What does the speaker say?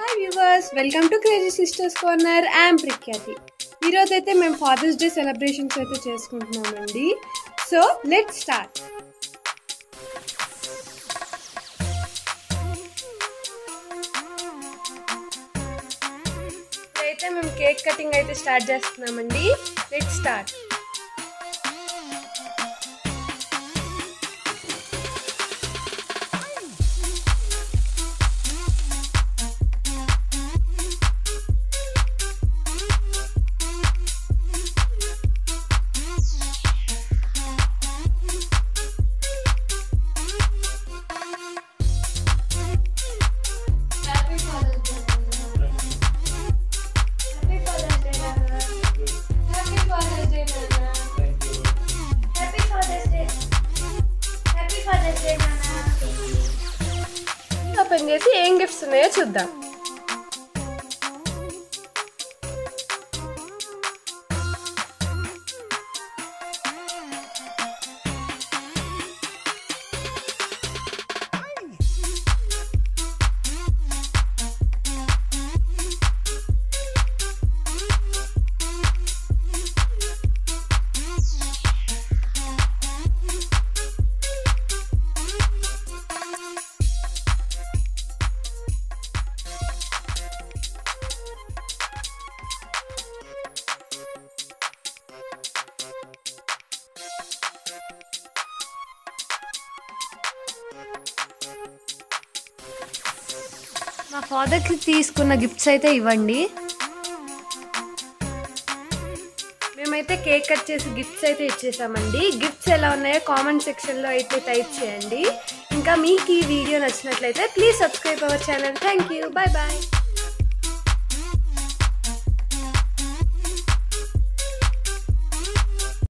Hi viewers, welcome to crazy sisters corner. I'm ప్రఖ్యాతి. ఈరోజు అయితే మేము ఫాదర్స్ డే సెలబ్రేషన్స్ అయితే చేసుకుంటున్నామండి. So let's start. అయితే మేము కేక్ కటింగ్ అయితే స్టార్ట్ చేస్తున్నామండి. Let's start. ఓపెన్ చేసి ఏం గిఫ్ట్స్ ఉన్నాయో చూద్దాం. మా ఫాదర్కి తీసుకున్న గిఫ్ట్స్ అయితే ఇవ్వండి. మేమైతే కేక్ కట్ చేసి గిఫ్ట్స్ అయితే ఇచ్చేసామండి. గిఫ్ట్స్ ఎలా ఉన్నాయో కామెంట్ సెక్షన్లో అయితే టైప్ చేయండి. ఇంకా మీకు ఈ వీడియో నచ్చినట్లయితే please subscribe our channel. Thank you. Bye bye.